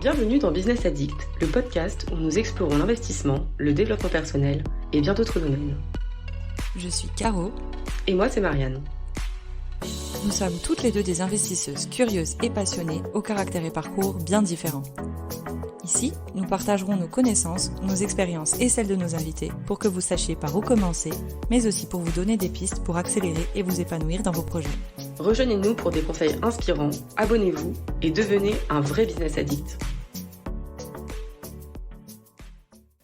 Bienvenue dans Business Addict, le podcast où nous explorons l'investissement, le développement personnel et bien d'autres domaines. Je suis Caro. Et moi, c'est Marianne. Nous sommes toutes les deux des investisseuses curieuses et passionnées, au caractère et parcours bien différents. Ici, nous partagerons nos connaissances, nos expériences et celles de nos invités pour que vous sachiez par où commencer, mais aussi pour vous donner des pistes pour accélérer et vous épanouir dans vos projets. Rejoignez-nous pour des conseils inspirants, abonnez-vous et devenez un vrai business addict.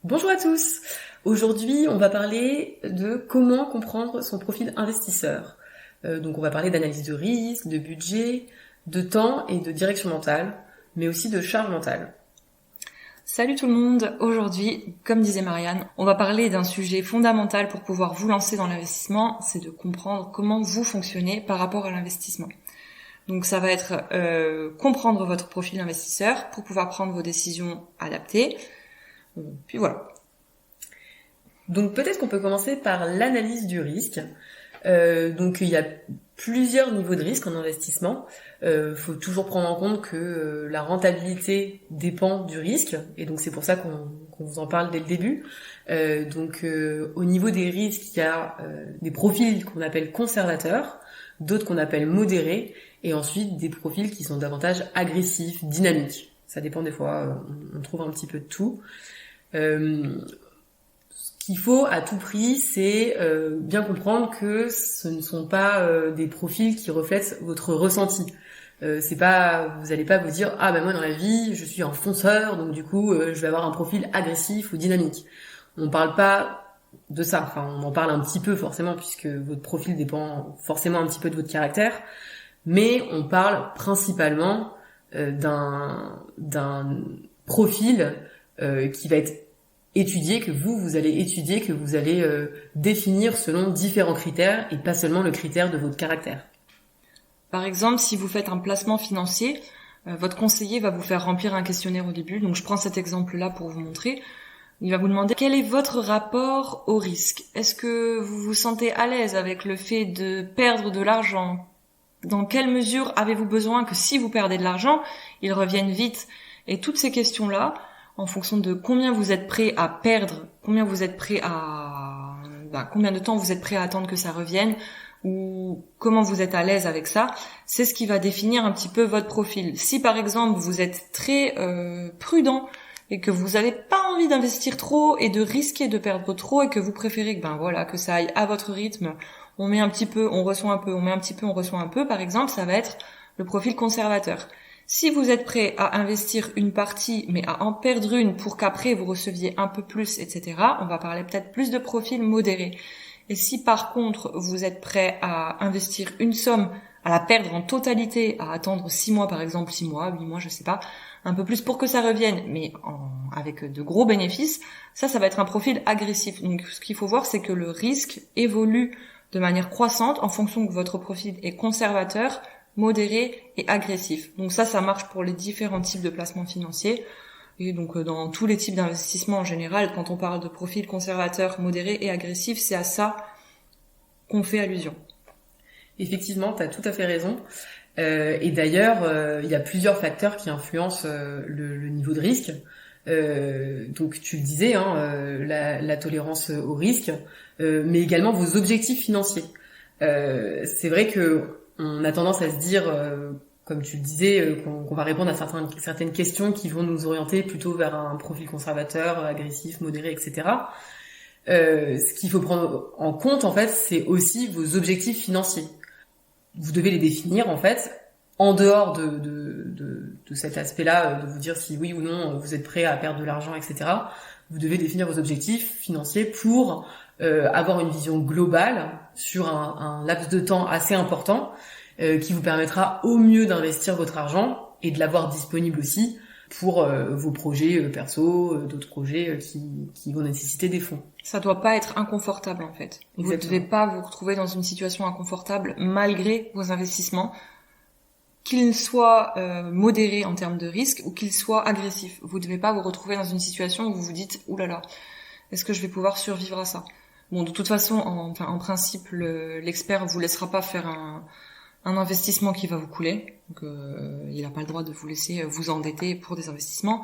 Bonjour à tous. Aujourd'hui, on va parler de comment comprendre son profil investisseur. Donc on va parler d'analyse de risque, de budget, de temps et de direction mentale, mais aussi de charge mentale. Salut tout le monde, aujourd'hui, comme disait Marianne, on va parler d'un sujet fondamental pour pouvoir vous lancer dans l'investissement, c'est de comprendre comment vous fonctionnez par rapport à l'investissement. Donc ça va être comprendre votre profil investisseur pour pouvoir prendre vos décisions adaptées, puis voilà. Donc peut-être qu'on peut commencer par l'analyse du risque. Donc il y a plusieurs niveaux de risque en investissement. Faut toujours prendre en compte que la rentabilité dépend du risque, et donc c'est pour ça qu'on vous en parle dès le début. Donc au niveau des risques, il y a des profils qu'on appelle conservateurs, d'autres qu'on appelle modérés, et ensuite des profils qui sont davantage agressifs, dynamiques. Ça dépend des fois, on trouve un petit peu de tout. Ce qu'il faut à tout prix, c'est bien comprendre que ce ne sont pas des profils qui reflètent votre ressenti. C'est pas, vous allez pas vous dire moi dans la vie je suis un fonceur, donc du coup je vais avoir un profil agressif ou dynamique. On parle pas de ça. Enfin, on en parle un petit peu forcément puisque votre profil dépend forcément un petit peu de votre caractère, mais on parle principalement d'un profil qui va être étudier, que vous allez étudier, que vous allez définir selon différents critères et pas seulement le critère de votre caractère. Par exemple, si vous faites un placement financier, votre conseiller va vous faire remplir un questionnaire au début. Donc je prends cet exemple-là pour vous montrer. Il va vous demander quel est votre rapport au risque. Est-ce que vous vous sentez à l'aise avec le fait de perdre de l'argent? Dans quelle mesure avez-vous besoin que si vous perdez de l'argent, il revienne vite? Et toutes ces questions-là, en fonction de combien vous êtes prêt à perdre, combien de temps vous êtes prêt à attendre que ça revienne, ou comment vous êtes à l'aise avec ça, c'est ce qui va définir un petit peu votre profil. Si par exemple vous êtes très prudent et que vous n'avez pas envie d'investir trop et de risquer de perdre trop et que vous préférez que ça aille à votre rythme, on met un petit peu, on reçoit un peu, on met un petit peu, on reçoit un peu, par exemple, ça va être le profil conservateur. Si vous êtes prêt à investir une partie, mais à en perdre une pour qu'après vous receviez un peu plus, etc., on va parler peut-être plus de profil modéré. Et si par contre vous êtes prêt à investir une somme, à la perdre en totalité, à attendre 6 mois par exemple, 6 mois, 8 mois, je sais pas, un peu plus pour que ça revienne, mais avec de gros bénéfices, ça va être un profil agressif. Donc ce qu'il faut voir, c'est que le risque évolue de manière croissante en fonction que votre profil est conservateur, modéré et agressif. Donc ça marche pour les différents types de placements financiers. Et donc dans tous les types d'investissements en général, quand on parle de profil conservateur, modéré et agressif, c'est à ça qu'on fait allusion. Effectivement, tu as tout à fait raison. Et d'ailleurs, il y a plusieurs facteurs qui influencent le niveau de risque. Donc tu le disais, la tolérance au risque, mais également vos objectifs financiers. C'est vrai que on a tendance à se dire, comme tu le disais, qu'on va répondre à certaines questions qui vont nous orienter plutôt vers un profil conservateur, agressif, modéré, etc. Ce qu'il faut prendre en compte, en fait, c'est aussi vos objectifs financiers. Vous devez les définir, en fait, en dehors de cet aspect-là, de vous dire si oui ou non vous êtes prêt à perdre de l'argent, etc. Vous devez définir vos objectifs financiers pour avoir une vision globale sur un laps de temps assez important qui vous permettra au mieux d'investir votre argent et de l'avoir disponible aussi pour vos projets perso, d'autres projets qui vont nécessiter des fonds. Ça doit pas être inconfortable en fait. Exactement. Vous devez pas vous retrouver dans une situation inconfortable malgré vos investissements, qu'ils soient modérés en termes de risque ou qu'ils soient agressifs. Vous devez pas vous retrouver dans une situation où vous vous dites « Ouh là là, est-ce que je vais pouvoir survivre à ça ?» Bon, de toute façon, en principe, l'expert vous laissera pas faire un investissement qui va vous couler. Donc il n'a pas le droit de vous laisser vous endetter pour des investissements.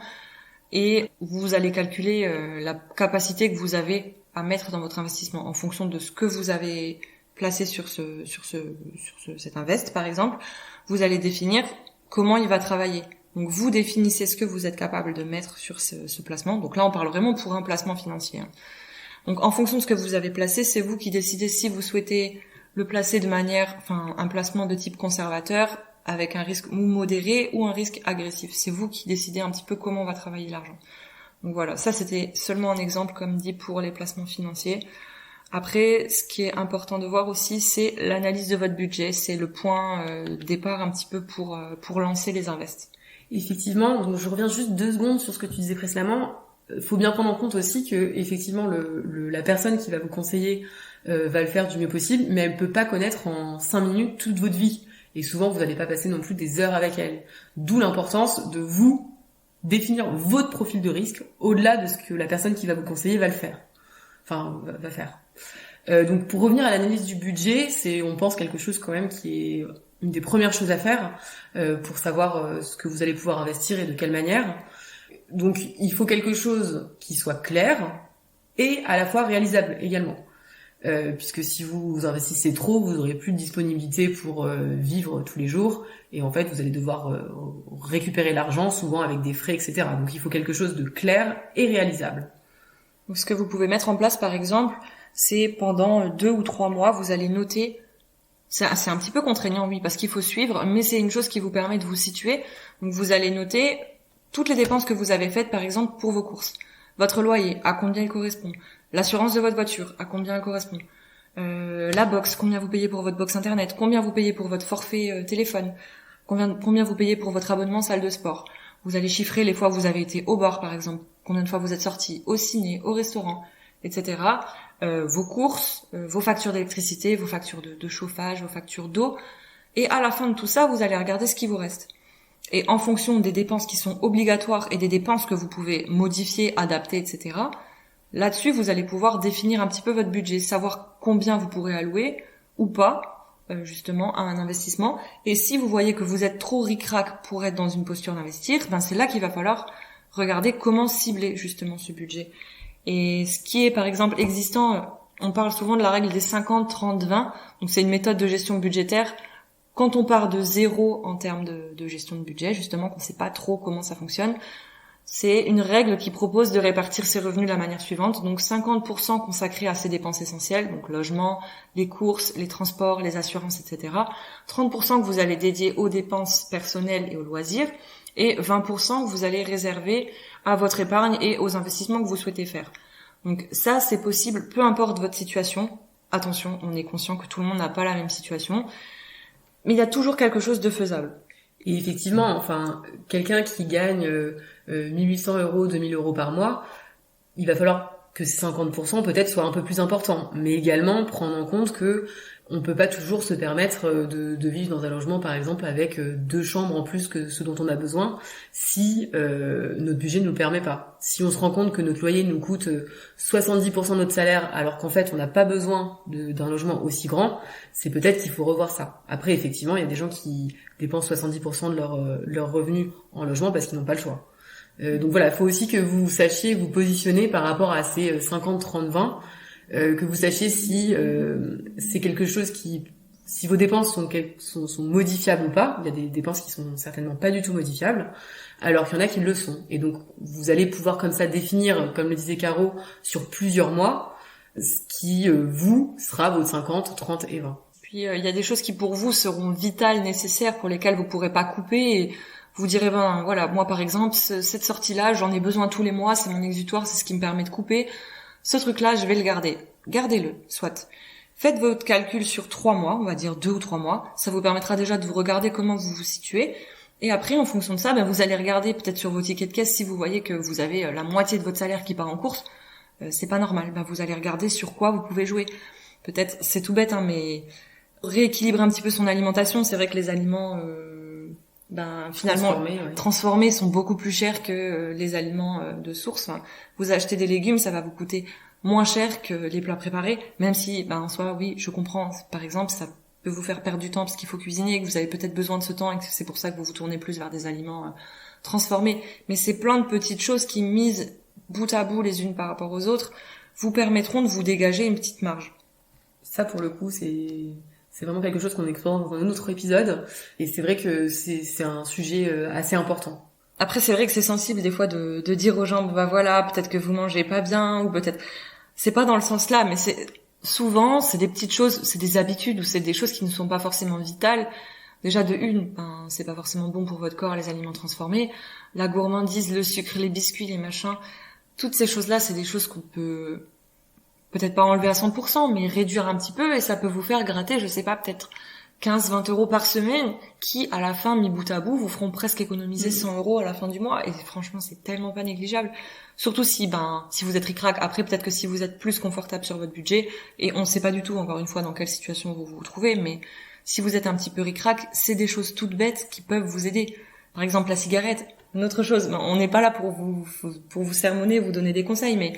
Et vous allez calculer la capacité que vous avez à mettre dans votre investissement en fonction de ce que vous avez placé sur cet invest, par exemple. Vous allez définir comment il va travailler. Donc vous définissez ce que vous êtes capable de mettre sur ce placement. Donc là, on parle vraiment pour un placement financier. Donc en fonction de ce que vous avez placé, c'est vous qui décidez si vous souhaitez le placer de manière, un placement de type conservateur avec un risque modéré ou un risque agressif. C'est vous qui décidez un petit peu comment va travailler l'argent. Donc voilà, ça c'était seulement un exemple comme dit pour les placements financiers. Après, ce qui est important de voir aussi, c'est l'analyse de votre budget. C'est le point de départ un petit peu pour lancer les invests. Effectivement, donc je reviens juste 2 secondes sur ce que tu disais précédemment. Faut bien prendre en compte aussi que effectivement la personne qui va vous conseiller va le faire du mieux possible, mais elle peut pas connaître en 5 minutes toute votre vie. Et souvent, vous n'allez pas passer non plus des heures avec elle. D'où l'importance de vous définir votre profil de risque au-delà de ce que la personne qui va vous conseiller va le faire. Enfin, va faire. Donc pour revenir à l'analyse du budget, c'est, on pense, quelque chose quand même qui est une des premières choses à faire pour savoir ce que vous allez pouvoir investir et de quelle manière. Donc il faut quelque chose qui soit clair et à la fois réalisable également. Puisque si vous investissez trop, vous n'aurez plus de disponibilité pour vivre tous les jours et en fait vous allez devoir récupérer l'argent souvent avec des frais, etc. Donc il faut quelque chose de clair et réalisable. Donc ce que vous pouvez mettre en place par exemple, c'est pendant 2 ou 3 mois, vous allez noter. C'est un petit peu contraignant, oui, parce qu'il faut suivre, mais c'est une chose qui vous permet de vous situer. Donc vous allez noter toutes les dépenses que vous avez faites, par exemple, pour vos courses. Votre loyer, à combien il correspond? L'assurance de votre voiture, à combien elle correspond? La box, combien vous payez pour votre box internet? Combien vous payez pour votre forfait téléphone? Combien vous payez pour votre abonnement salle de sport? Vous allez chiffrer les fois où vous avez été au bar, par exemple. Combien de fois vous êtes sorti au ciné, au restaurant, etc. Vos courses, vos factures d'électricité, vos factures de chauffage, vos factures d'eau. Et à la fin de tout ça, vous allez regarder ce qui vous reste. Et en fonction des dépenses qui sont obligatoires et des dépenses que vous pouvez modifier, adapter, etc., là-dessus, vous allez pouvoir définir un petit peu votre budget, savoir combien vous pourrez allouer ou pas, justement, à un investissement. Et si vous voyez que vous êtes trop ric-rac pour être dans une posture d'investir, c'est là qu'il va falloir regarder comment cibler, justement, ce budget. Et ce qui est, par exemple, existant, on parle souvent de la règle des 50, 30, 20. Donc, c'est une méthode de gestion budgétaire. Quand on part de zéro en termes de gestion de budget, justement, qu'on ne sait pas trop comment ça fonctionne, c'est une règle qui propose de répartir ses revenus de la manière suivante. Donc 50% consacrés à ses dépenses essentielles, donc logement, les courses, les transports, les assurances, etc. 30% que vous allez dédier aux dépenses personnelles et aux loisirs. Et 20% que vous allez réserver à votre épargne et aux investissements que vous souhaitez faire. Donc ça, c'est possible, peu importe votre situation. Attention, on est conscient que tout le monde n'a pas la même situation. Mais il y a toujours quelque chose de faisable. Et effectivement, quelqu'un qui gagne 1800 €, 2000 € par mois, il va falloir que ces 50% peut-être soient un peu plus importants. Mais également prendre en compte que on peut pas toujours se permettre de vivre dans un logement, par exemple, avec 2 chambres en plus que ce dont on a besoin, si notre budget ne nous le permet pas. Si on se rend compte que notre loyer nous coûte 70% de notre salaire, alors qu'en fait on n'a pas besoin d'un logement aussi grand, c'est peut-être qu'il faut revoir ça. Après, effectivement, il y a des gens qui dépensent 70% de leur revenu en logement parce qu'ils n'ont pas le choix. Donc voilà, il faut aussi que vous sachiez vous positionner par rapport à ces 50, 30, 20, que vous sachiez si c'est quelque chose si vos dépenses sont modifiables ou pas. Il y a des dépenses qui sont certainement pas du tout modifiables, alors qu'il y en a qui le sont. Et donc vous allez pouvoir comme ça définir, comme le disait Caro, sur plusieurs mois, ce qui vous sera votre 50, 30 et 20. Puis il y a des choses qui pour vous seront vitales, nécessaires, pour lesquelles vous pourrez pas couper. Et vous direz voilà, moi par exemple, cette sortie-là, j'en ai besoin tous les mois, c'est mon exutoire, c'est ce qui me permet de couper. Ce truc-là, je vais le garder. Gardez-le, soit. Faites votre calcul sur 3 mois, on va dire 2 ou 3 mois. Ça vous permettra déjà de vous regarder comment vous vous situez. Et après, en fonction de ça, vous allez regarder peut-être sur vos tickets de caisse si vous voyez que vous avez la moitié de votre salaire qui part en course. C'est pas normal. Vous allez regarder sur quoi vous pouvez jouer. Peut-être, c'est tout bête, mais rééquilibrer un petit peu son alimentation. C'est vrai que les aliments, finalement, transformés sont beaucoup plus chers que les aliments de source. Vous achetez des légumes, ça va vous coûter moins cher que les plats préparés, même si, en soi, oui, je comprends. Par exemple, ça peut vous faire perdre du temps parce qu'il faut cuisiner, que vous avez peut-être besoin de ce temps et que c'est pour ça que vous vous tournez plus vers des aliments transformés. Mais c'est plein de petites choses qui, mises bout à bout les unes par rapport aux autres, vous permettront de vous dégager une petite marge. Ça, pour le coup, c'est vraiment quelque chose qu'on explore dans un autre épisode. Et c'est vrai que c'est un sujet assez important. Après, c'est vrai que c'est sensible des fois de dire aux gens, bah voilà, peut-être que vous mangez pas bien, ou peut-être... C'est pas dans le sens là, mais souvent, c'est des petites choses, c'est des habitudes, ou c'est des choses qui ne sont pas forcément vitales. Déjà, c'est pas forcément bon pour votre corps, les aliments transformés. La gourmandise, le sucre, les biscuits, les machins, toutes ces choses-là, c'est des choses qu'on peut peut-être pas enlever à 100%, mais réduire un petit peu, et ça peut vous faire gratter, je sais pas, peut-être 15-20 € par semaine, qui, à la fin, mis bout à bout, vous feront presque économiser 100 € à la fin du mois, et franchement, c'est tellement pas négligeable. Surtout si vous êtes ric-rac. Après, peut-être que si vous êtes plus confortable sur votre budget, et on sait pas du tout, encore une fois, dans quelle situation vous vous trouvez, mais si vous êtes un petit peu ric-rac, c'est des choses toutes bêtes qui peuvent vous aider. Par exemple, la cigarette, une autre chose. On n'est pas là pour vous sermonner, vous donner des conseils, mais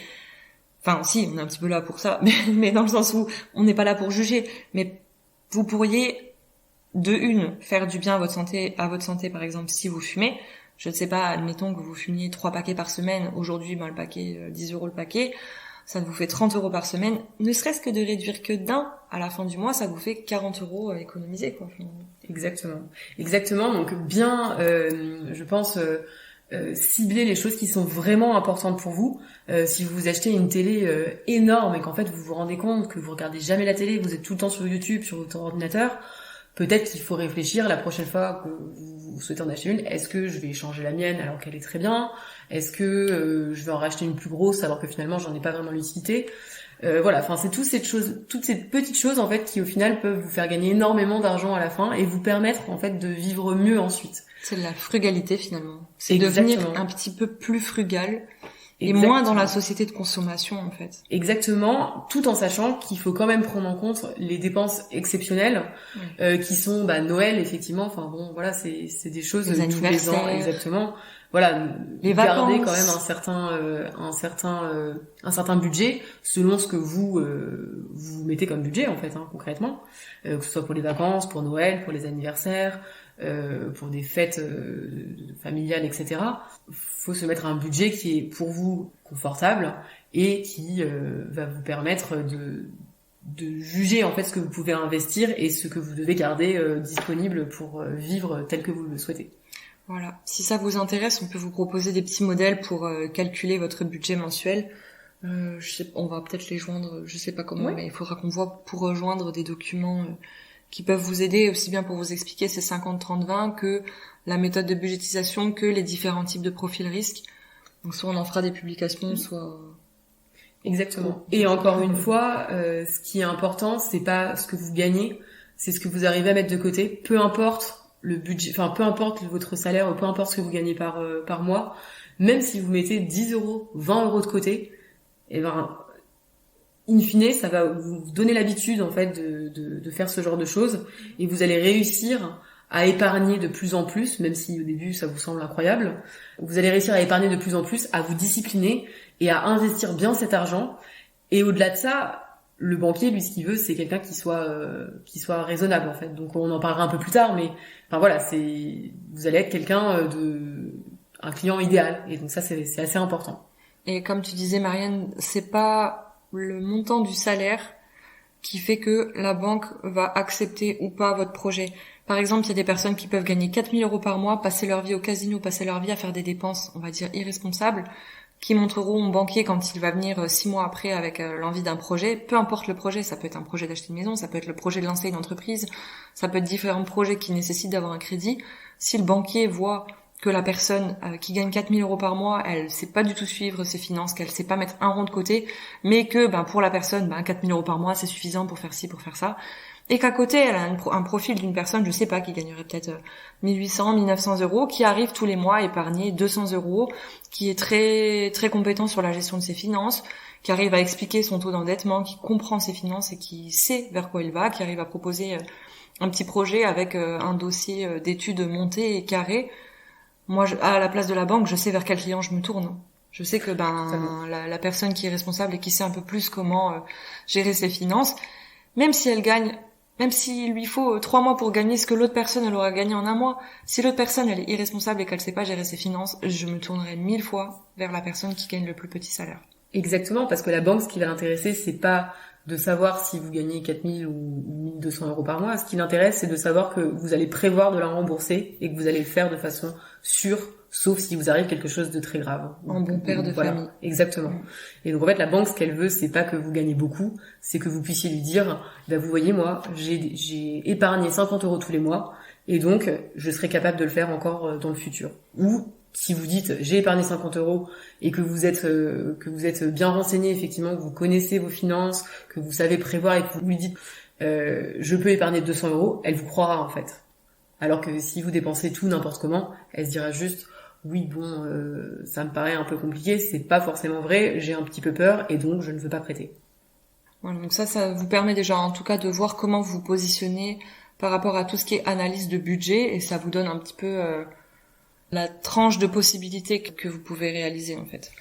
enfin, si, on est un petit peu là pour ça, mais dans le sens où on n'est pas là pour juger. Mais vous pourriez, faire du bien à votre santé, par exemple, si vous fumez. Je ne sais pas, admettons que vous fumiez 3 paquets par semaine. Aujourd'hui, le paquet, 10 € le paquet. Ça vous fait 30 € par semaine. Ne serait-ce que de réduire que d'un, à la fin du mois, ça vous fait 40 € économisés, quoi. Exactement. Donc, bien, je pense, cibler les choses qui sont vraiment importantes pour vous. Si vous achetez une télé énorme et qu'en fait vous vous rendez compte que vous regardez jamais la télé, vous êtes tout le temps sur YouTube, sur votre ordinateur, peut-être qu'il faut réfléchir la prochaine fois que vous souhaitez en acheter une. Est-ce que je vais changer la mienne alors qu'elle est très bien? Est-ce que je vais en racheter une plus grosse alors que finalement j'en ai pas vraiment l'utilité? Voilà, enfin c'est toutes ces petites choses en fait qui au final peuvent vous faire gagner énormément d'argent à la fin et vous permettre en fait de vivre mieux ensuite. C'est de la frugalité finalement. C'est devenir un petit peu plus frugal et moins dans la société de consommation en fait. Exactement, tout en sachant qu'il faut quand même prendre en compte les dépenses exceptionnelles qui sont Noël effectivement. Enfin bon, voilà, c'est des choses les tous les ans exactement. Voilà, les garder vacances. quand même un certain budget selon ce que vous mettez comme budget en fait concrètement, que ce soit pour les vacances, pour Noël, pour les anniversaires, pour des fêtes familiales, etc. Faut se mettre un budget qui est pour vous confortable et qui va vous permettre de juger en fait ce que vous pouvez investir et ce que vous devez garder disponible pour vivre tel que vous le souhaitez. Voilà. Si ça vous intéresse, on peut vous proposer des petits modèles pour calculer votre budget mensuel. On va peut-être les joindre, je sais pas comment, mais il faudra qu'on voit pour rejoindre des documents qui peuvent vous aider aussi bien pour vous expliquer ces 50-30-20 que la méthode de budgétisation, que les différents types de profils risques. Donc soit on en fera des publications, soit... Exactement. Et encore une fois, ce qui est important, c'est pas ce que vous gagnez, c'est ce que vous arrivez à mettre de côté, peu importe le budget, enfin peu importe votre salaire, peu importe ce que vous gagnez par mois, même si vous mettez 10 €, 20 € de côté, in fine, ça va vous donner l'habitude en fait de faire ce genre de choses et vous allez réussir à épargner de plus en plus, même si au début ça vous semble incroyable. Vous allez réussir à épargner de plus en plus, à vous discipliner et à investir bien cet argent. Et au-delà de ça, le banquier, lui, ce qu'il veut, c'est quelqu'un qui soit raisonnable, en fait. Donc, on en parlera un peu plus tard, mais, enfin, voilà, vous allez être quelqu'un un client idéal. Et donc, ça, c'est assez important. Et comme tu disais, Marianne, c'est pas le montant du salaire qui fait que la banque va accepter ou pas votre projet. Par exemple, il y a des personnes qui peuvent gagner 4 000 € par mois, passer leur vie au casino, passer leur vie à faire des dépenses, on va dire, irresponsables, qui montreront au banquier quand il va venir 6 mois après avec l'envie d'un projet, peu importe le projet, ça peut être un projet d'acheter une maison, ça peut être le projet de lancer une entreprise, ça peut être différents projets qui nécessitent d'avoir un crédit. Si le banquier voit que la personne qui gagne 4 000 € par mois, elle sait pas du tout suivre ses finances, qu'elle sait pas mettre un rond de côté, mais que pour la personne, 4 000 € par mois, c'est suffisant pour faire ci, pour faire ça, et qu'à côté, elle a un profil d'une personne, je sais pas, qui gagnerait peut-être 1800, 1900 €, qui arrive tous les mois à épargner 200 €, qui est très très compétent sur la gestion de ses finances, qui arrive à expliquer son taux d'endettement, qui comprend ses finances et qui sait vers quoi il va, qui arrive à proposer un petit projet avec un dossier d'études monté et carré. Moi, à la place de la banque, je sais vers quel client je me tourne. Je sais que la personne qui est responsable et qui sait un peu plus comment gérer ses finances, même si elle gagne Même s'il lui faut 3 mois pour gagner ce que l'autre personne elle aura gagné en un mois, si l'autre personne elle est irresponsable et qu'elle sait pas gérer ses finances, je me tournerai 1000 fois vers la personne qui gagne le plus petit salaire. Exactement, parce que la banque, ce qui va l'intéresser, c'est pas de savoir si vous gagnez 4000 ou 1200 euros par mois. Ce qui l'intéresse, c'est de savoir que vous allez prévoir de la rembourser et que vous allez le faire de façon sûre, sauf si vous arrive quelque chose de très grave. Un bon père de famille. Exactement. Et donc en fait, la banque, ce qu'elle veut, c'est pas que vous gagnez beaucoup, c'est que vous puissiez lui dire, bah vous voyez, moi, j'ai épargné 50 euros tous les mois, et donc je serai capable de le faire encore dans le futur. Ou si vous dites j'ai épargné 50 euros et que vous êtes bien renseigné, effectivement, que vous connaissez vos finances, que vous savez prévoir et que vous lui dites je peux épargner 200 euros, elle vous croira en fait. Alors que si vous dépensez tout n'importe comment, elle se dira juste oui bon ça me paraît un peu compliqué, c'est pas forcément vrai, j'ai un petit peu peur et donc je ne veux pas prêter. Voilà, donc ça vous permet déjà en tout cas de voir comment vous positionnez par rapport à tout ce qui est analyse de budget et ça vous donne un petit peu la tranche de possibilités que vous pouvez réaliser en fait.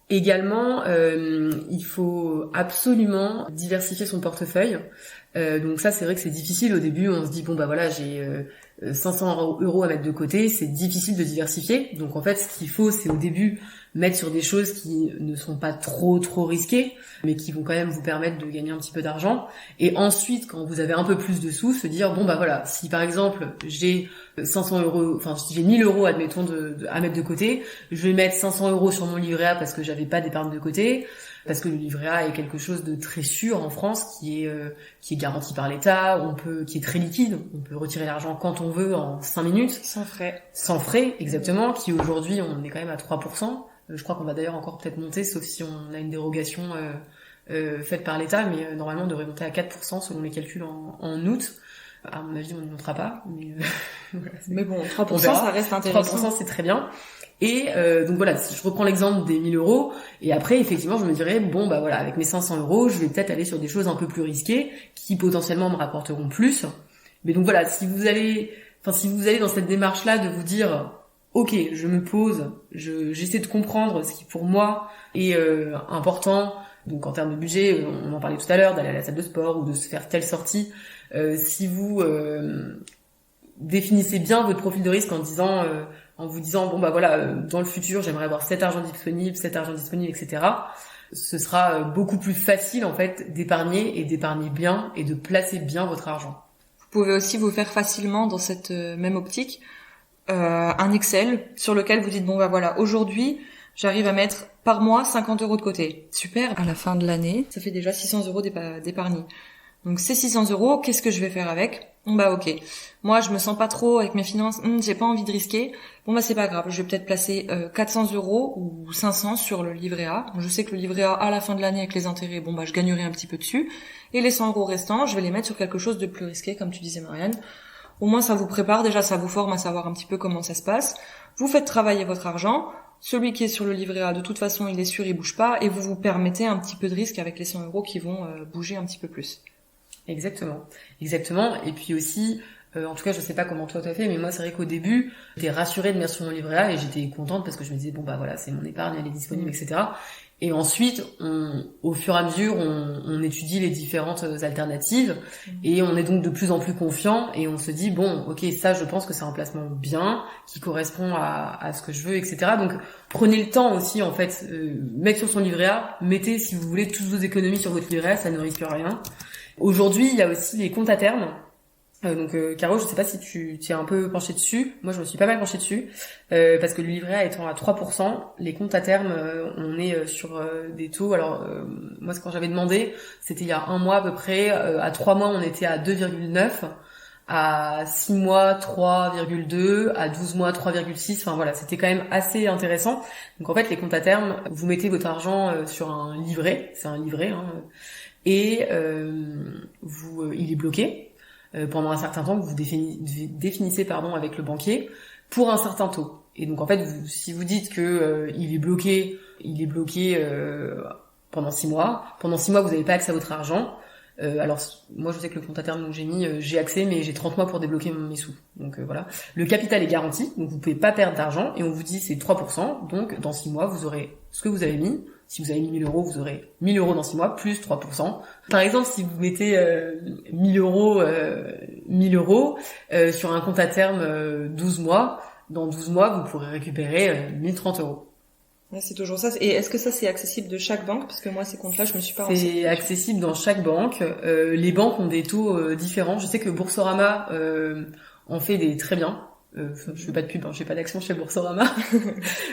Également, il faut absolument diversifier son portefeuille. Donc ça, c'est vrai que c'est difficile au début. On se dit bon bah voilà, j'ai 500 euros à mettre de côté, c'est difficile de diversifier. Donc en fait, ce qu'il faut, c'est au début mettre sur des choses qui ne sont pas trop risquées, mais qui vont quand même vous permettre de gagner un petit peu d'argent. Et ensuite, quand vous avez un peu plus de sous, se dire bon bah voilà, si par exemple j'ai 500 euros, enfin si j'ai 1000 euros admettons à mettre de côté, je vais mettre 500 euros sur mon livret A parce que j'avais pas d'épargne de côté, parce que le livret A est quelque chose de très sûr en France, qui est garanti par l'État, qui est très liquide, on peut retirer l'argent quand on veut en 5 minutes. Sans frais, exactement, qui aujourd'hui on est quand même à 3%. Je crois qu'on va d'ailleurs encore peut-être monter, sauf si on a une dérogation faite par l'État, mais normalement on devrait monter à 4% selon les calculs en août. À mon avis, on ne montera pas. Mais bon, 3%, ça reste intéressant. 3%, c'est très bien. Et donc voilà, si je reprends l'exemple des 1000 euros, et après, effectivement, je me dirais, bon, bah voilà, avec mes 500 euros, je vais peut-être aller sur des choses un peu plus risquées, qui potentiellement me rapporteront plus. Mais donc voilà, si vous allez dans cette démarche-là de vous dire, ok, je me pose, j'essaie de comprendre ce qui pour moi est important, donc en termes de budget, on en parlait tout à l'heure, d'aller à la salle de sport ou de se faire telle sortie. Si vous définissez bien votre profil de risque en vous disant bon bah voilà, dans le futur j'aimerais avoir cet argent disponible, etc. Ce sera beaucoup plus facile en fait d'épargner bien et de placer bien votre argent. Vous pouvez aussi vous faire facilement dans cette même optique un Excel sur lequel vous dites bon bah voilà, aujourd'hui j'arrive à mettre par mois 50 euros de côté. Super, à la fin de l'année, ça fait déjà 600 euros d'épargne. Donc ces 600 euros, qu'est-ce que je vais faire avec ? Bon bah ok, moi je me sens pas trop avec mes finances, j'ai pas envie de risquer. Bon bah c'est pas grave, je vais peut-être placer 400 euros ou 500 sur le livret A. Je sais que le livret A à la fin de l'année avec les intérêts, bon bah je gagnerai un petit peu dessus. Et les 100 euros restants, je vais les mettre sur quelque chose de plus risqué, comme tu disais Marianne. Au moins ça vous prépare, déjà ça vous forme à savoir un petit peu comment ça se passe. Vous faites travailler votre argent. Celui qui est sur le livret A, de toute façon il est sûr, il bouge pas. Et vous vous permettez un petit peu de risque avec les 100 euros qui vont bouger un petit peu plus. Exactement. Et puis aussi, en tout cas, je sais pas comment toi t'as fait, mais moi c'est vrai qu'au début, j'étais rassurée de mettre sur mon livret A et j'étais contente parce que je me disais bon bah voilà, c'est mon épargne, elle est disponible, etc. Et ensuite, au fur et à mesure, on étudie les différentes alternatives et on est donc de plus en plus confiant et on se dit bon, ok, ça je pense que c'est un placement bien, qui correspond à ce que je veux, etc. Donc prenez le temps aussi en fait, mettre sur son livret A, mettez si vous voulez toutes vos économies sur votre livret A, ça ne risque rien. Aujourd'hui, il y a aussi les comptes à terme. Donc Caro, je sais pas si tu t'es un peu penché dessus. Moi, je me suis pas mal penchée dessus parce que le livret A étant à 3%, les comptes à terme, on est sur des taux. Alors moi, quand j'avais demandé, c'était il y a un mois à peu près. À 3 mois, on était à 2,9. À 6 mois, 3,2. À 12 mois, 3,6. Enfin voilà, c'était quand même assez intéressant. Donc en fait, les comptes à terme, vous mettez votre argent sur un livret. C'est un livret, hein. Et il est bloqué pendant un certain temps que vous définissez avec le banquier pour un certain taux. Et donc en fait, si vous dites que il est bloqué pendant 6 mois. Pendant 6 mois, vous n'avez pas accès à votre argent. Alors moi je sais que le compte à terme dont j'ai mis, j'ai accès, mais j'ai 30 mois pour débloquer mes sous. Donc voilà. Le capital est garanti, donc vous pouvez pas perdre d'argent et on vous dit c'est 3%. Donc dans 6 mois, vous aurez ce que vous avez mis Si vous avez mis 1 000 euros, vous aurez 1 000 euros dans 6 mois, plus 3%. Par exemple, si vous mettez 1 000 euros sur un compte à terme 12 mois, dans 12 mois, vous pourrez récupérer 1 030 euros. Ouais, c'est toujours ça. Et est-ce que ça, c'est accessible de chaque banque? Parce que moi, ces comptes-là, je me suis pas renseignée. C'est accessible dans chaque banque. Les banques ont des taux différents. Je sais que Boursorama en fait des très bien. Je fais pas de pub, hein, je fais pas d'action chez Boursorama.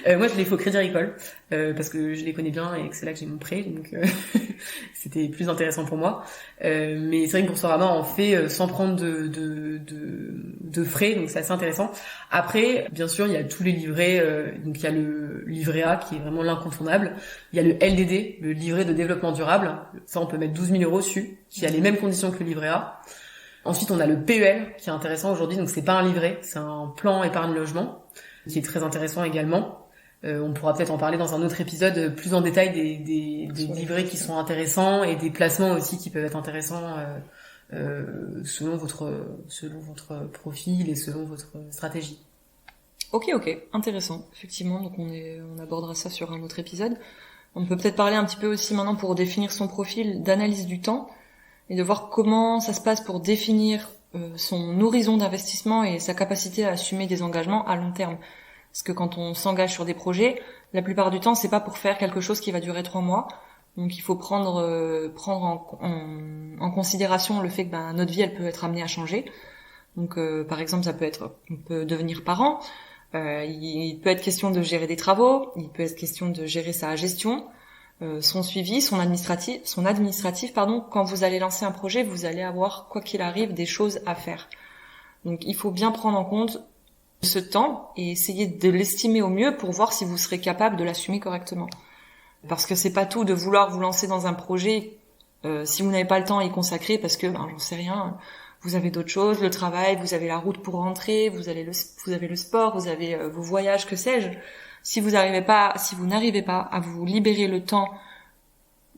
Moi, je les fais au Crédit Agricole parce que je les connais bien et que c'est là que j'ai mon prêt, donc c'était plus intéressant pour moi. Mais c'est vrai que Boursorama en fait sans prendre de frais, donc c'est assez intéressant. Après, bien sûr, il y a tous les livrets. Donc il y a le livret A qui est vraiment l'incontournable. Il y a le LDD, le livret de développement durable. Ça, on peut mettre 12 000 euros dessus, qui a les mêmes conditions que le livret A. Ensuite, on a le PEL qui est intéressant aujourd'hui, donc c'est pas un livret, c'est un plan épargne logement qui est très intéressant également. On pourra peut-être en parler dans un autre épisode plus en détail des livrets qui sont intéressants et des placements aussi qui peuvent être intéressants selon votre profil et selon votre stratégie. Ok, intéressant, effectivement. Donc on abordera ça sur un autre épisode. On peut peut-être parler un petit peu aussi maintenant pour définir son profil d'analyse du temps. Et de voir comment ça se passe pour définir son horizon d'investissement et sa capacité à assumer des engagements à long terme. Parce que quand on s'engage sur des projets, la plupart du temps, c'est pas pour faire quelque chose qui va durer 3 mois. Donc il faut prendre en considération le fait que notre vie, elle peut être amenée à changer. Donc par exemple, on peut devenir parent. Il peut être question de gérer des travaux. Il peut être question de gérer sa gestion. Son suivi, son administratif, quand vous allez lancer un projet, vous allez avoir, quoi qu'il arrive, des choses à faire. Donc, il faut bien prendre en compte ce temps et essayer de l'estimer au mieux pour voir si vous serez capable de l'assumer correctement. Parce que c'est pas tout de vouloir vous lancer dans un projet, si vous n'avez pas le temps à y consacrer, parce que, j'en sais rien, vous avez d'autres choses, le travail, vous avez la route pour rentrer, vous avez le sport, vous avez vos voyages, que sais-je. Si vous n'arrivez pas à vous libérer le temps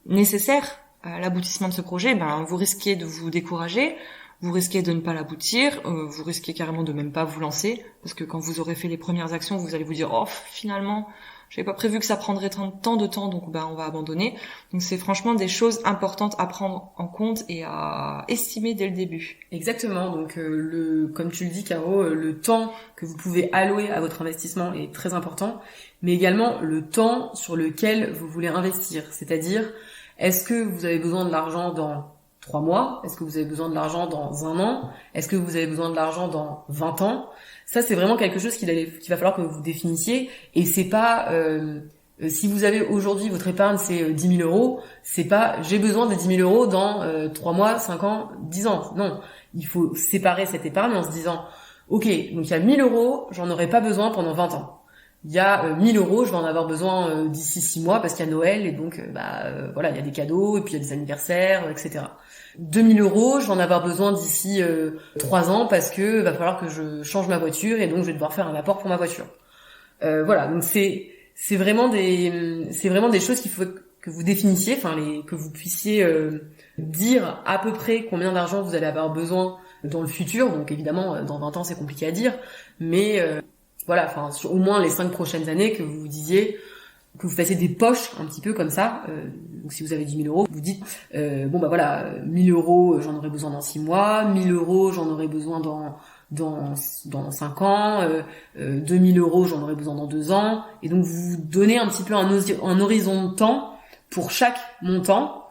nécessaire à l'aboutissement de ce projet, vous risquez de vous décourager, vous risquez de ne pas l'aboutir, vous risquez carrément de même pas vous lancer, parce que quand vous aurez fait les premières actions, vous allez vous dire « Oh, finalement, j'avais pas prévu que ça prendrait tant de temps, donc on va abandonner. » Donc c'est franchement des choses importantes à prendre en compte et à estimer dès le début. Exactement, donc comme tu le dis Caro, le temps que vous pouvez allouer à votre investissement est très important, mais également le temps sur lequel vous voulez investir. C'est-à-dire, est-ce que vous avez besoin de l'argent dans 3 mois? Est-ce que vous avez besoin de l'argent dans 1 an? Est-ce que vous avez besoin de l'argent dans 20 ans? Ça, c'est vraiment quelque chose qu'il va falloir que vous définissiez. Et c'est pas si vous avez aujourd'hui votre épargne, c'est 10 000 euros, c'est pas j'ai besoin de 10 000 euros dans 3 mois, 5 ans, 10 ans. Non, il faut séparer cette épargne en se disant ok, donc il y a 1 000 euros, j'en aurai pas besoin pendant 20 ans. Il y a 1 000 euros, je vais en avoir besoin d'ici 6 mois parce qu'il y a Noël et donc voilà, il y a des cadeaux et puis il y a des anniversaires, etc. 2 000 euros, je vais en avoir besoin d'ici 3 ans parce que va falloir que je change ma voiture et donc je vais devoir faire un apport pour ma voiture. Voilà, donc c'est vraiment des choses qu'il faut que vous définissiez, que vous puissiez dire à peu près combien d'argent vous allez avoir besoin dans le futur. Donc évidemment, dans 20 ans, c'est compliqué à dire, mais voilà, sur au moins les 5 prochaines années, que vous vous disiez, que vous fassiez des poches un petit peu comme ça. Donc si vous avez 10 000 euros, vous dites 1 000 euros, j'en aurai besoin dans 6 mois, 1 000 euros, j'en aurai besoin dans 5 ans, 2 000 euros, j'en aurai besoin dans 2 ans. Et donc vous donnez un petit peu un horizon de temps pour chaque montant.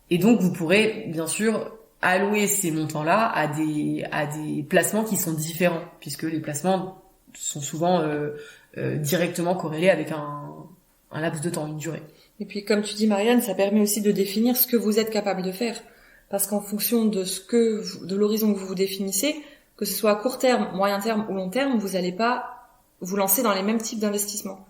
Et donc vous pourrez bien sûr allouer ces montants-là à des placements qui sont différents, puisque les placements sont souvent directement corrélés avec un laps de temps, une durée. Et puis comme tu dis Marianne, ça permet aussi de définir ce que vous êtes capable de faire. Parce qu'en fonction de l'horizon que vous définissez, que ce soit à court terme, moyen terme ou long terme, vous n'allez pas vous lancer dans les mêmes types d'investissements.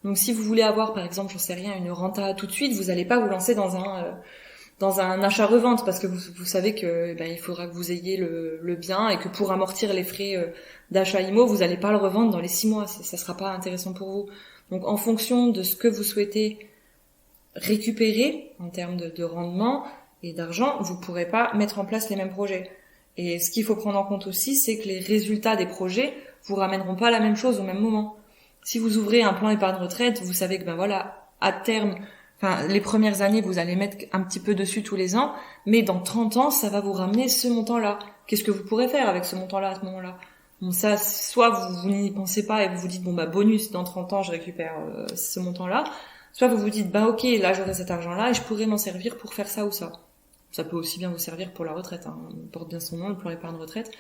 Donc si vous voulez avoir par exemple, j'en sais rien, une renta tout de suite, vous n'allez pas vous lancer dans un achat-revente parce que vous savez que il faudra que vous ayez le bien et que pour amortir les frais d'achat IMO, vous n'allez pas le revendre dans les 6 mois, ça sera pas intéressant pour vous. Donc en fonction de ce que vous souhaitez récupérer en termes de rendement et d'argent, vous pourrez pas mettre en place les mêmes projets. Et ce qu'il faut prendre en compte aussi, c'est que les résultats des projets vous ramèneront pas la même chose au même moment. Si vous ouvrez un plan épargne retraite, vous savez que à terme, enfin, les premières années, vous allez mettre un petit peu dessus tous les ans, mais dans 30 ans, ça va vous ramener ce montant-là. Qu'est-ce que vous pourrez faire avec ce montant-là à ce moment-là? Bon, ça, soit vous n'y pensez pas et vous vous dites, bon, bah, bonus, dans 30 ans, je récupère ce montant-là. Soit vous vous dites, bah, ok, là, j'aurai cet argent-là et je pourrais m'en servir pour faire ça ou ça. Ça peut aussi bien vous servir pour la retraite, hein. On porte bien son nom, le plan épargne retraite.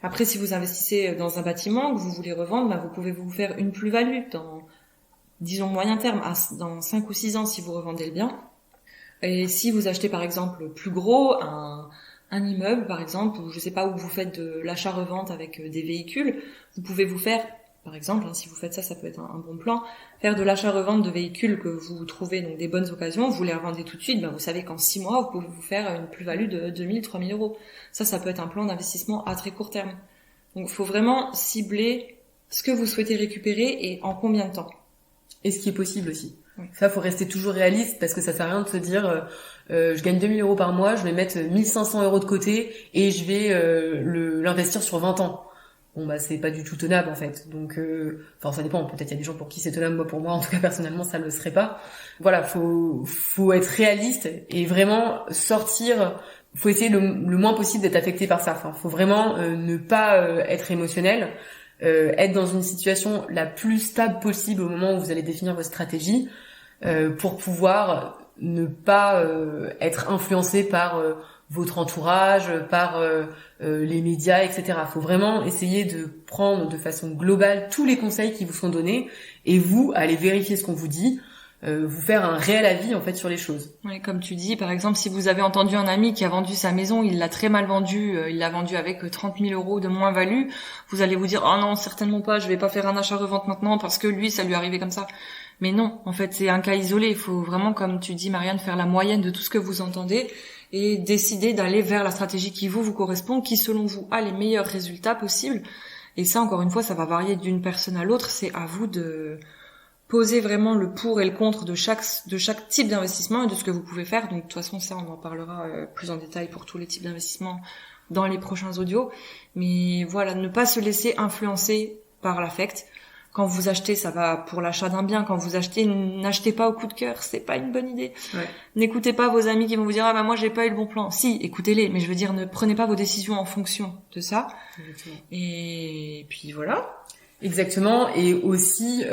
Après, si vous investissez dans un bâtiment que vous voulez revendre, bah, vous pouvez vous faire une plus-value dans, disons, moyen terme, dans 5 ou 6 ans si vous revendez le bien. Et si vous achetez, par exemple, plus gros, un immeuble, par exemple, ou je sais pas, où vous faites de l'achat-revente avec des véhicules, vous pouvez vous faire, par exemple, hein, si vous faites ça, ça peut être un bon plan, faire de l'achat-revente de véhicules que vous trouvez, donc des bonnes occasions, vous les revendez tout de suite, ben vous savez qu'en 6 mois, vous pouvez vous faire une plus-value de 2000, 3000 euros. Ça peut être un plan d'investissement à très court terme. Donc, il faut vraiment cibler ce que vous souhaitez récupérer et en combien de temps. Et ce qui est possible aussi. Oui. Ça, faut rester toujours réaliste parce que ça sert à rien de se dire je gagne 2000 euros par mois, je vais mettre 1500 euros de côté et je vais l'investir sur 20 ans. Bon, bah, c'est pas du tout tenable, en fait. Donc, enfin, ça dépend. Peut-être il y a des gens pour qui c'est tenable. Moi, pour moi, en tout cas, personnellement, ça le serait pas. Voilà, faut être réaliste et vraiment sortir. Faut essayer le moins possible d'être affecté par ça. Enfin, faut vraiment ne pas être émotionnel. Être dans une situation la plus stable possible au moment où vous allez définir votre stratégie pour pouvoir ne pas être influencé par votre entourage, par les médias, etc. Faut vraiment essayer de prendre de façon globale tous les conseils qui vous sont donnés et vous aller vérifier ce qu'on vous dit, vous faire un réel avis en fait sur les choses. Oui, comme tu dis, par exemple, si vous avez entendu un ami qui a vendu sa maison, il l'a très mal vendu, il l'a vendu avec 30 000 euros de moins-value, vous allez vous dire, oh non, certainement pas, je vais pas faire un achat-revente maintenant parce que lui, ça lui est arrivé comme ça. Mais non, en fait, c'est un cas isolé. Il faut vraiment, comme tu dis, Marianne, faire la moyenne de tout ce que vous entendez et décider d'aller vers la stratégie qui vous correspond, qui selon vous a les meilleurs résultats possibles. Et ça, encore une fois, ça va varier d'une personne à l'autre. C'est à vous de poser vraiment le pour et le contre de chaque type d'investissement et de ce que vous pouvez faire. Donc de toute façon, ça, on en parlera plus en détail pour tous les types d'investissements dans les prochains audios. Mais voilà, ne pas se laisser influencer par l'affect. Quand vous achetez, ça va pour l'achat d'un bien. Quand vous achetez, n'achetez pas au coup de cœur, c'est pas une bonne idée. Ouais. N'écoutez pas vos amis qui vont vous dire, ah bah moi j'ai pas eu le bon plan. Si, écoutez-les, mais je veux dire, ne prenez pas vos décisions en fonction de ça. Exactement. Et puis voilà. Exactement. Et aussi,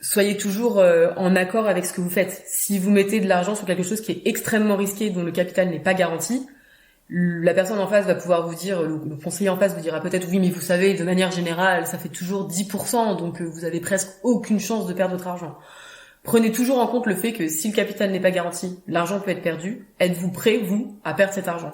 soyez toujours en accord avec ce que vous faites. Si vous mettez de l'argent sur quelque chose qui est extrêmement risqué, dont le capital n'est pas garanti, la personne en face va pouvoir vous dire, le conseiller en face vous dira peut-être oui, mais vous savez, de manière générale, ça fait toujours 10%, donc vous avez presque aucune chance de perdre votre argent. Prenez toujours en compte le fait que si le capital n'est pas garanti, l'argent peut être perdu. Êtes-vous prêt, vous, à perdre cet argent?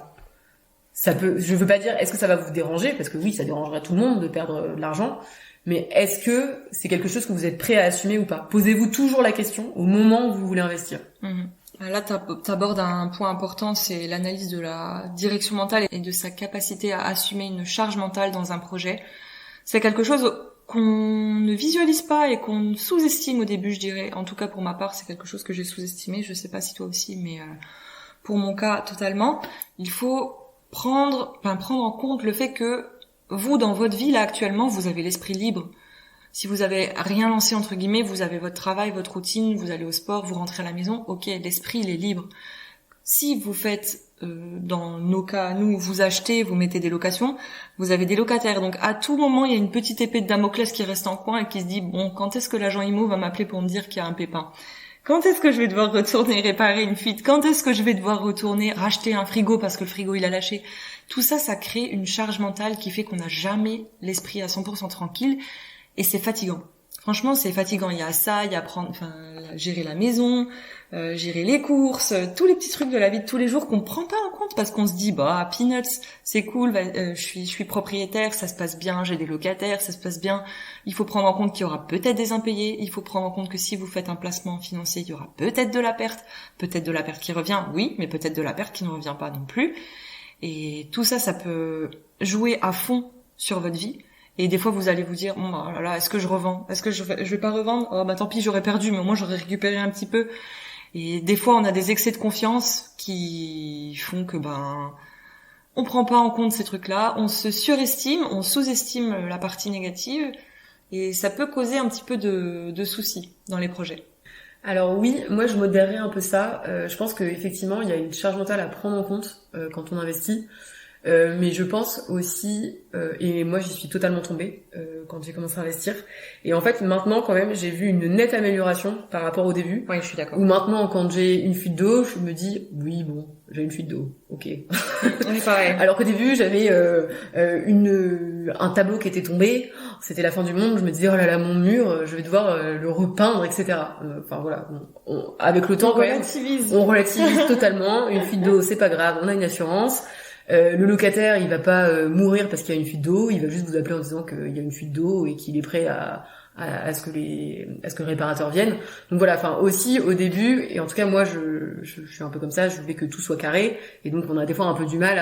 Je veux pas dire est-ce que ça va vous déranger, parce que oui, ça dérangerait tout le monde de perdre de l'argent, mais est-ce que c'est quelque chose que vous êtes prêt à assumer ou pas? Posez-vous toujours la question au moment où vous voulez investir. Mmh. Là, t'abordes un point important, c'est l'analyse de la direction mentale et de sa capacité à assumer une charge mentale dans un projet. C'est quelque chose qu'on ne visualise pas et qu'on sous-estime au début, je dirais. En tout cas, pour ma part, c'est quelque chose que j'ai sous-estimé. Je sais pas si toi aussi, mais pour mon cas, totalement. Il faut prendre en compte le fait que vous, dans votre vie, là, actuellement, vous avez l'esprit libre. Si vous avez rien lancé, entre guillemets, vous avez votre travail, votre routine, vous allez au sport, vous rentrez à la maison, ok, l'esprit, il est libre. Si vous faites, dans nos cas, nous, vous achetez, vous mettez des locations, vous avez des locataires. Donc, à tout moment, il y a une petite épée de Damoclès qui reste en coin et qui se dit, bon, quand est-ce que l'agent IMO va m'appeler pour me dire qu'il y a un pépin? Quand est-ce que je vais devoir retourner réparer une fuite? Quand est-ce que je vais devoir retourner racheter un frigo parce que le frigo, il a lâché? Tout ça, ça crée une charge mentale qui fait qu'on n'a jamais l'esprit à 100% tranquille. Et c'est fatigant. Franchement, c'est fatigant. Il y a ça, il y a gérer la maison, gérer les courses, tous les petits trucs de la vie de tous les jours qu'on prend pas en compte parce qu'on se dit, bah, peanuts, c'est cool, je suis propriétaire, ça se passe bien, j'ai des locataires, ça se passe bien. Il faut prendre en compte qu'il y aura peut-être des impayés. Il faut prendre en compte que si vous faites un placement financier, il y aura peut-être de la perte qui revient, oui, mais peut-être de la perte qui ne revient pas non plus. Et tout ça, ça peut jouer à fond sur votre vie. Et des fois, vous allez vous dire, bon, bah, là, là, est-ce que je revends? Est-ce que je vais pas revendre? Oh, bah, tant pis, j'aurais perdu, mais au moins, j'aurais récupéré un petit peu. Et des fois, on a des excès de confiance qui font que, on prend pas en compte ces trucs-là, on se surestime, on sous-estime la partie négative, et ça peut causer un petit peu de soucis dans les projets. Alors oui, moi je modérerais un peu ça. Je pense qu'effectivement, il y a une charge mentale à prendre en compte quand on investit. Mais je pense aussi, et moi j'y suis totalement tombée quand j'ai commencé à investir. Et en fait, maintenant quand même, j'ai vu une nette amélioration par rapport au début. Oui, je suis d'accord. Où maintenant, quand j'ai une fuite d'eau, je me dis, oui, bon, j'ai une fuite d'eau, ok. On est pareil. Alors qu'au début, j'avais un tableau qui était tombé, c'était la fin du monde, je me disais, oh là là, mon mur, je vais devoir le repeindre, etc. Enfin voilà, avec le temps quand même, on relativise totalement. Une fuite d'eau, c'est pas grave, on a une assurance. Le locataire, il va pas mourir parce qu'il y a une fuite d'eau, il va juste vous appeler en disant qu'il y a une fuite d'eau et qu'il est prêt à ce que le réparateur vienne. Donc voilà, enfin aussi au début, et en tout cas moi je suis un peu comme ça, je voulais que tout soit carré, et donc on a des fois un peu du mal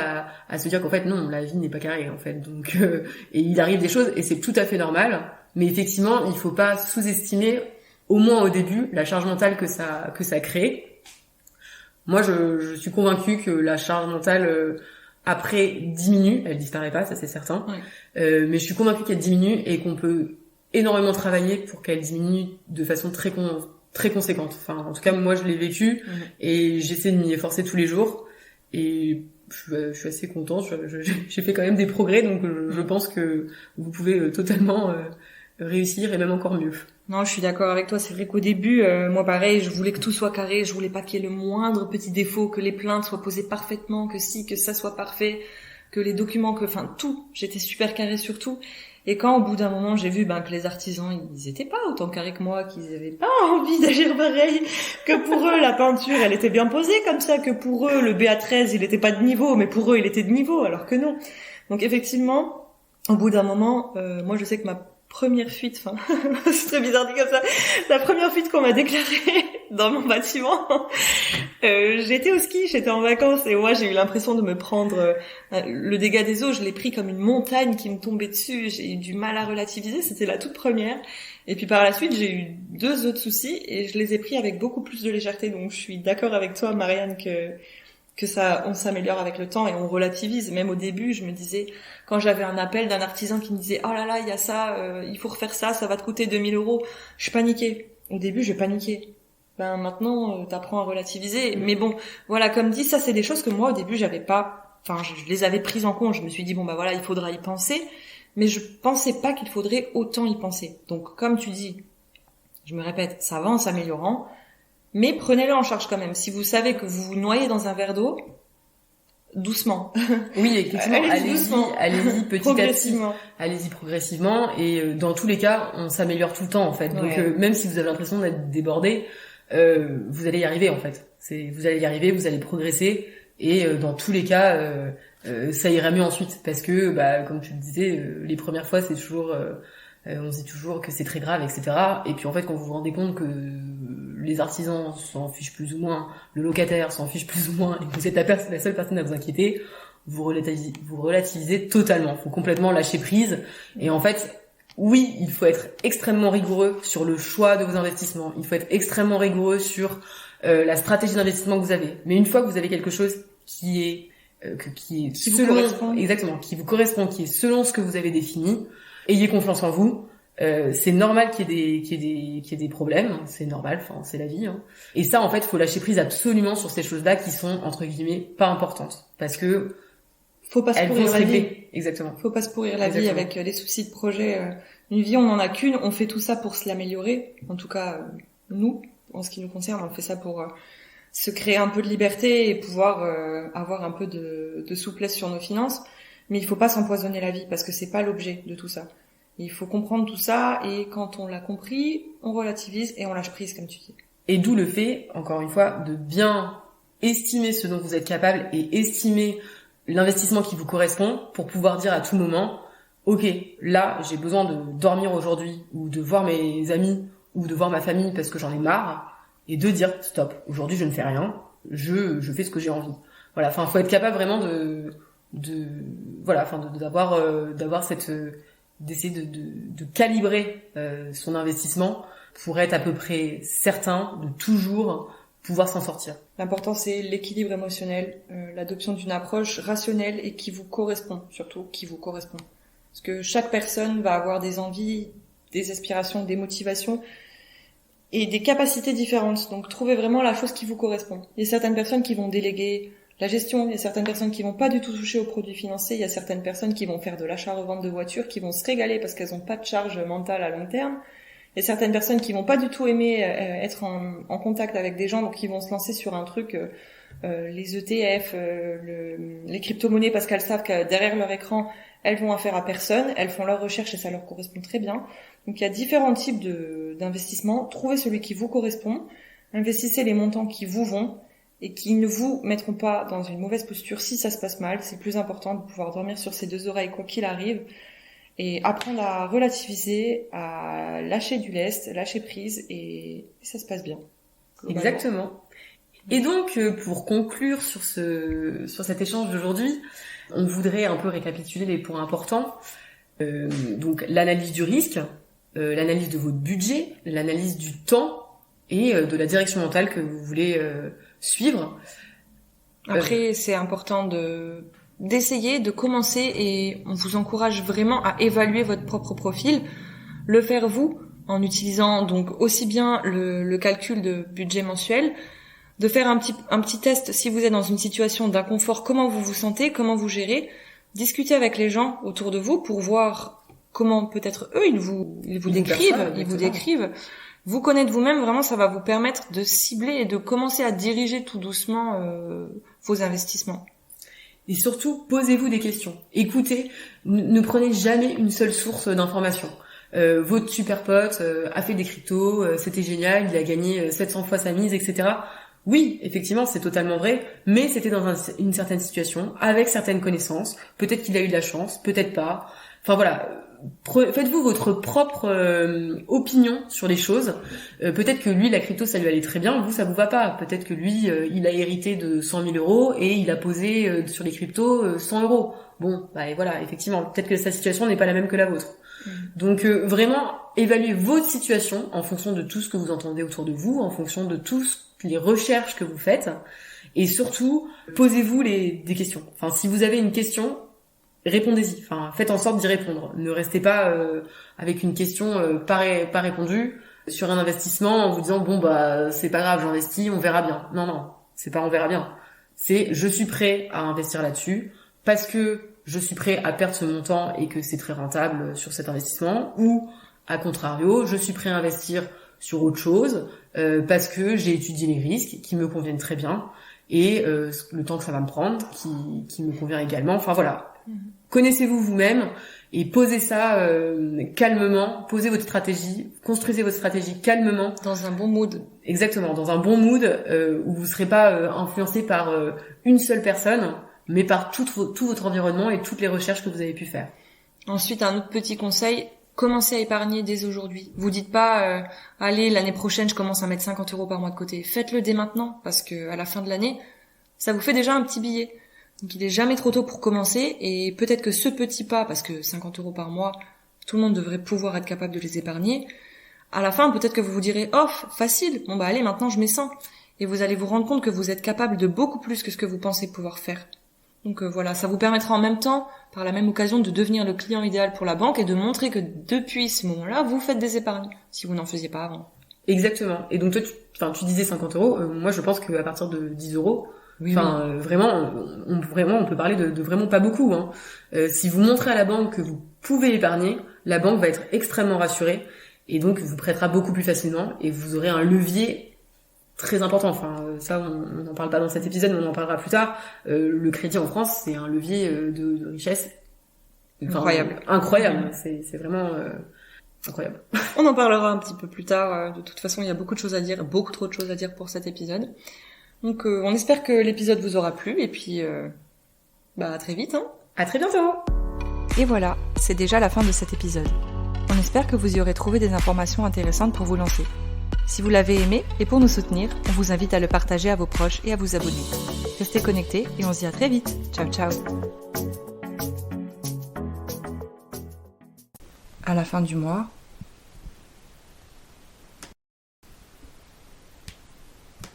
à se dire qu'en fait non, la vie n'est pas carrée en fait. Donc et il arrive des choses et c'est tout à fait normal, mais effectivement il faut pas sous-estimer, au moins au début, la charge mentale que ça crée. Moi je suis convaincue que la charge mentale après diminue, elle disparaît pas, ça c'est certain. Ouais. Mais je suis convaincue qu'elle diminue et qu'on peut énormément travailler pour qu'elle diminue de façon très conséquente. Enfin, en tout cas, moi je l'ai vécu et j'essaie de m'y efforcer tous les jours et je suis assez contente. J'ai fait quand même des progrès, donc je pense que vous pouvez totalement réussir et même encore mieux. Non, je suis d'accord avec toi. C'est vrai qu'au début, moi pareil, je voulais que tout soit carré, je voulais pas qu'il y ait le moindre petit défaut, que les plaintes soient posées parfaitement, que ça soit parfait, que les documents, enfin tout. J'étais super carré sur tout. Et quand au bout d'un moment j'ai vu que les artisans ils étaient pas autant carrés que moi, qu'ils avaient pas envie d'agir pareil, que pour eux la peinture elle était bien posée comme ça, que pour eux le BA13 il était pas de niveau, mais pour eux il était de niveau, alors que non. Donc effectivement, au bout d'un moment, moi je sais que ma première fuite, enfin c'est très bizarre dit comme ça, la première fuite qu'on m'a déclarée dans mon bâtiment, j'étais au ski, j'étais en vacances et moi j'ai eu l'impression de me prendre le dégât des eaux, je l'ai pris comme une montagne qui me tombait dessus, j'ai eu du mal à relativiser, c'était la toute première. Et puis par la suite j'ai eu 2 autres soucis et je les ai pris avec beaucoup plus de légèreté, donc je suis d'accord avec toi Marianne que ça, on s'améliore avec le temps et on relativise. Même au début, je me disais, quand j'avais un appel d'un artisan qui me disait, oh là là, il y a ça, il faut refaire ça va te coûter 2 000 €. Je paniquais. Au début, j'ai paniqué. Maintenant, t'apprends à relativiser. Mais bon, voilà, comme dit, ça, c'est des choses que moi, au début, j'avais pas, je les avais prises en compte. Je me suis dit, voilà, il faudra y penser. Mais je pensais pas qu'il faudrait autant y penser. Donc, comme tu dis, je me répète, ça va en s'améliorant. Mais prenez-le en charge quand même. Si vous savez que vous vous noyez dans un verre d'eau, doucement. Oui, effectivement, allez-y petit à petit. Allez-y progressivement et dans tous les cas, on s'améliore tout le temps en fait. Donc même si vous avez l'impression d'être débordé, vous allez y arriver en fait. Vous allez y arriver, vous allez progresser et dans tous les cas, ça ira mieux ensuite parce que comme tu le disais, les premières fois c'est toujours on se dit toujours que c'est très grave, etc. Et puis en fait, quand vous vous rendez compte que les artisans s'en fichent plus ou moins, le locataire s'en fiche plus ou moins, et que vous êtes la seule personne à vous inquiéter, vous relativisez totalement. Faut complètement lâcher prise. Et en fait, oui, il faut être extrêmement rigoureux sur le choix de vos investissements. Il faut être extrêmement rigoureux sur la stratégie d'investissement que vous avez. Mais une fois que vous avez quelque chose qui vous correspond, qui est selon ce que vous avez défini, ayez confiance en vous. C'est normal qu'il y ait des problèmes, c'est normal, c'est la vie. Et ça, en fait, faut lâcher prise absolument sur ces choses-là qui sont entre guillemets pas importantes, parce que faut pas se pourrir la vie. Exactement. Faut pas se pourrir la vie avec les soucis de projet. Une vie, on en a qu'une. On fait tout ça pour se l'améliorer. En tout cas, nous, en ce qui nous concerne, on fait ça pour se créer un peu de liberté et pouvoir avoir un peu de souplesse sur nos finances. Mais il faut pas s'empoisonner la vie parce que c'est pas l'objet de tout ça. Il faut comprendre tout ça et quand on l'a compris, on relativise et on lâche prise comme tu dis. Et d'où le fait, encore une fois, de bien estimer ce dont vous êtes capable et estimer l'investissement qui vous correspond pour pouvoir dire à tout moment, ok, là j'ai besoin de dormir aujourd'hui ou de voir mes amis ou de voir ma famille parce que j'en ai marre et de dire stop, aujourd'hui je ne fais rien, je fais ce que j'ai envie. Voilà, faut être capable vraiment d'avoir cette d'essayer de calibrer son investissement pour être à peu près certain de toujours pouvoir s'en sortir. L'important c'est l'équilibre émotionnel, l'adoption d'une approche rationnelle et qui vous correspond, surtout qui vous correspond. Parce que chaque personne va avoir des envies, des aspirations, des motivations et des capacités différentes. Donc trouvez vraiment la chose qui vous correspond. Il y a certaines personnes qui vont déléguer la gestion, il y a certaines personnes qui vont pas du tout toucher aux produits financiers, il y a certaines personnes qui vont faire de l'achat-revente de voitures, qui vont se régaler parce qu'elles ont pas de charge mentale à long terme. Il y a certaines personnes qui vont pas du tout aimer être en contact avec des gens, donc qui vont se lancer sur un truc, les ETF, les crypto-monnaies, parce qu'elles savent que derrière leur écran, elles vont affaire à personne, elles font leurs recherches et ça leur correspond très bien. Donc il y a différents types d'investissements. Trouvez celui qui vous correspond, investissez les montants qui vous vont et qui ne vous mettront pas dans une mauvaise posture si ça se passe mal. C'est le plus important de pouvoir dormir sur ses deux oreilles quoi qu'il arrive et apprendre à relativiser, à lâcher du lest, lâcher prise et ça se passe bien. Exactement. Et donc, pour conclure sur cet échange d'aujourd'hui, on voudrait un peu récapituler les points importants. Donc, l'analyse du risque, l'analyse de votre budget, l'analyse du temps et de la direction mentale que vous voulez suivre. Après, c'est important d'essayer, de commencer et on vous encourage vraiment à évaluer votre propre profil, le faire vous en utilisant donc aussi bien le calcul de budget mensuel, de faire un petit test si vous êtes dans une situation d'inconfort, comment vous vous sentez, comment vous gérez, discuter avec les gens autour de vous pour voir comment peut-être eux ils vous décrivent. Vous connaître vous-même, vraiment, ça va vous permettre de cibler et de commencer à diriger tout doucement vos investissements. Et surtout, posez-vous des questions. Écoutez, ne prenez jamais une seule source d'information. Votre super pote a fait des cryptos, c'était génial, il a gagné 700 fois sa mise, etc. Oui, effectivement, c'est totalement vrai, mais c'était dans une certaine situation, avec certaines connaissances. Peut-être qu'il a eu de la chance, peut-être pas. Enfin voilà. Faites-vous votre propre opinion sur les choses. Peut-être que lui, la crypto, ça lui allait très bien. Vous, ça vous va pas. Peut-être que lui, il a hérité de 100 000 euros et il a posé sur les cryptos 100 euros. Bon, bah et voilà, effectivement. Peut-être que sa situation n'est pas la même que la vôtre. Donc vraiment, évaluez votre situation en fonction de tout ce que vous entendez autour de vous, en fonction de toutes les recherches que vous faites. Et surtout, posez-vous des questions. Enfin, si vous avez une question, répondez-y, enfin faites en sorte d'y répondre. Ne restez pas avec une question pas répondue sur un investissement en vous disant bon bah c'est pas grave, j'investis, on verra bien. Non, c'est pas on verra bien. C'est je suis prêt à investir là-dessus parce que je suis prêt à perdre ce montant et que c'est très rentable sur cet investissement, ou à contrario, je suis prêt à investir sur autre chose parce que j'ai étudié les risques qui me conviennent très bien et le temps que ça va me prendre qui me convient également. Enfin voilà. Connaissez-vous vous-même et posez ça calmement, posez votre stratégie, construisez votre stratégie calmement. Dans un bon mood. Exactement, dans un bon mood où vous serez pas influencé par une seule personne, mais par tout votre environnement et toutes les recherches que vous avez pu faire. Ensuite, un autre petit conseil, commencez à épargner dès aujourd'hui. Vous dites pas allez, l'année prochaine, je commence à mettre 50 euros par mois de côté. Faites-le dès maintenant, parce que à la fin de l'année, ça vous fait déjà un petit billet. Donc il est jamais trop tôt pour commencer et peut-être que ce petit pas, parce que 50 euros par mois, tout le monde devrait pouvoir être capable de les épargner. À la fin, peut-être que vous vous direz « Oh, facile, bon bah allez, maintenant je mets 100 ». Et vous allez vous rendre compte que vous êtes capable de beaucoup plus que ce que vous pensez pouvoir faire. Donc voilà, ça vous permettra en même temps, par la même occasion, de devenir le client idéal pour la banque et de montrer que depuis ce moment-là, vous faites des épargnes, si vous n'en faisiez pas avant. Exactement. Et donc toi, tu disais 50 euros, moi je pense qu'à partir de 10 euros, vraiment, on peut parler de vraiment pas beaucoup. Hein. Si vous montrez à la banque que vous pouvez épargner, la banque va être extrêmement rassurée et donc vous prêtera beaucoup plus facilement et vous aurez un levier très important. Enfin, ça, on n'en parle pas dans cet épisode, mais on en parlera plus tard. Le crédit en France, c'est un levier de richesse incroyable. C'est vraiment incroyable. On en parlera un petit peu plus tard. De toute façon, il y a beaucoup de choses à dire, beaucoup trop de choses à dire pour cet épisode. Donc on espère que l'épisode vous aura plu et puis à très vite. Hein. À très bientôt. Et voilà, c'est déjà la fin de cet épisode. On espère que vous y aurez trouvé des informations intéressantes pour vous lancer. Si vous l'avez aimé et pour nous soutenir, on vous invite à le partager à vos proches et à vous abonner. Restez connectés et on se dit à très vite. Ciao ciao. À la fin du mois,